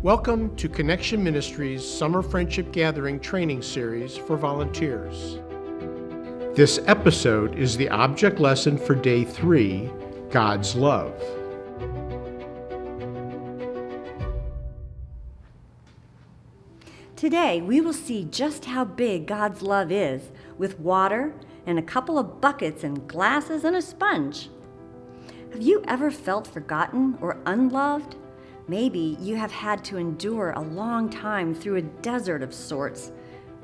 Welcome to Connection Ministries Summer Friendship Gathering Training Series for volunteers. This episode is the object lesson for Day 3, God's Love. Today, we will see just how big God's love is with water and a couple of buckets and glasses and a sponge. Have you ever felt forgotten or unloved? Maybe you have had to endure a long time through a desert of sorts.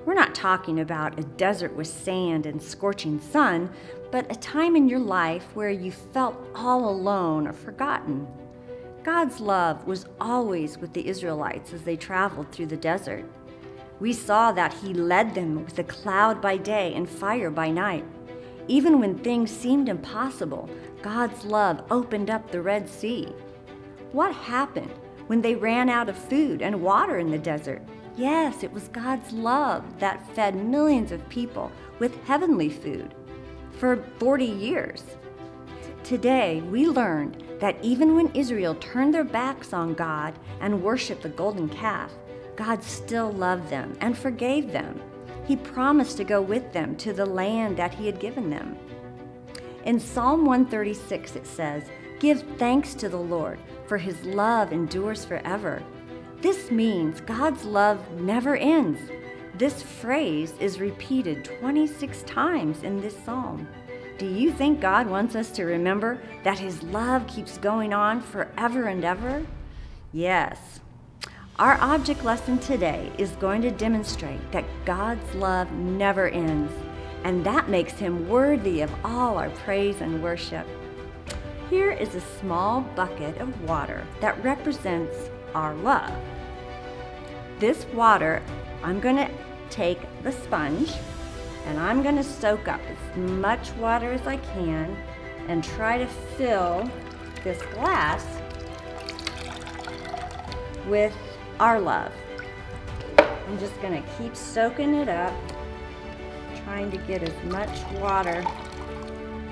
We're not talking about a desert with sand and scorching sun, but a time in your life where you felt all alone or forgotten. God's love was always with the Israelites as they traveled through the desert. We saw that He led them with a cloud by day and fire by night. Even when things seemed impossible, God's love opened up the Red Sea. What happened when they ran out of food and water in the desert? Yes, it was God's love that fed millions of people with heavenly food for 40 years. Today, we learned that even when Israel turned their backs on God and worshiped the golden calf, God still loved them and forgave them. He promised to go with them to the land that He had given them. In Psalm 136, it says, "Give thanks to the Lord, for His love endures forever." This means God's love never ends. This phrase is repeated 26 times in this psalm. Do you think God wants us to remember that His love keeps going on forever and ever? Yes. Our object lesson today is going to demonstrate that God's love never ends, and that makes Him worthy of all our praise and worship. Here is a small bucket of water that represents our love. This water, I'm going to take the sponge and I'm going to soak up as much water as I can and try to fill this glass with our love. I'm just going to keep soaking it up, trying to get as much water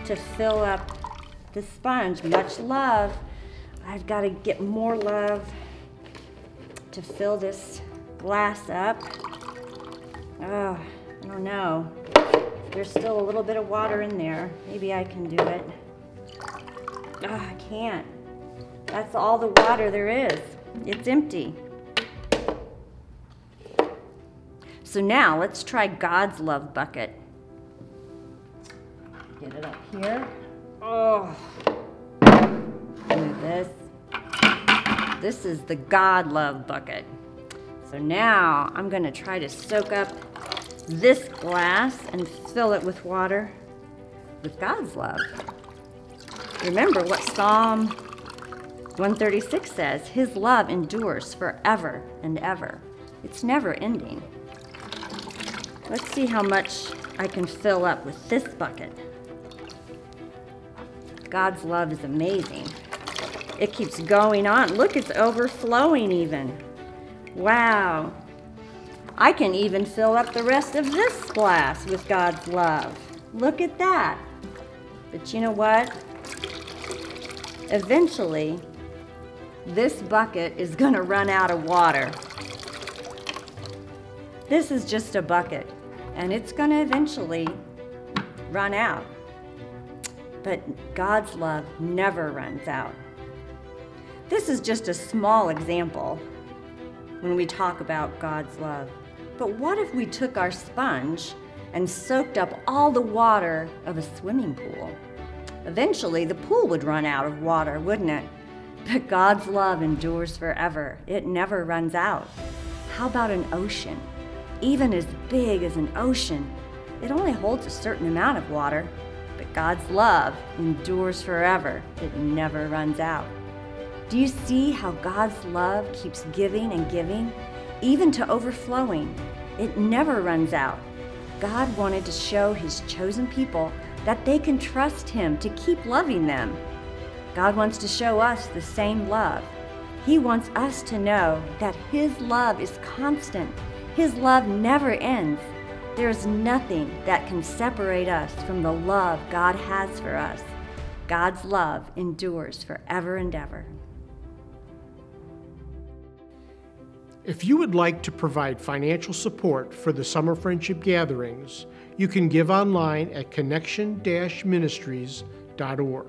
to fill up the sponge. Much love. I've got to get more love to fill this glass up. Oh, I don't know. There's still a little bit of water in there. Maybe I can do it. Oh, I can't. That's all the water there is. It's empty. So now let's try God's love bucket. Get it up here. Oh, do this. This is the God love bucket. So now I'm going to try to soak up this glass and fill it with water with God's love. Remember what Psalm 136 says, His love endures forever and ever. It's never ending. Let's see how much I can fill up with this bucket. God's love is amazing. It keeps going on. Look, it's overflowing even. Wow. I can even fill up the rest of this glass with God's love. Look at that. But you know what? Eventually, this bucket is going to run out of water. This is just a bucket, and it's going to eventually run out. But God's love never runs out. This is just a small example when we talk about God's love. But what if we took our sponge and soaked up all the water of a swimming pool? Eventually, the pool would run out of water, wouldn't it? But God's love endures forever. It never runs out. How about an ocean? Even as big as an ocean, it only holds a certain amount of water. But God's love endures forever. It never runs out. Do you see how God's love keeps giving and giving, even to overflowing? It never runs out. God wanted to show His chosen people that they can trust Him to keep loving them. God wants to show us the same love. He wants us to know that His love is constant. His love never ends. There is nothing that can separate us from the love God has for us. God's love endures forever and ever. If you would like to provide financial support for the Summer Friendship Gatherings, you can give online at connection-ministries.org.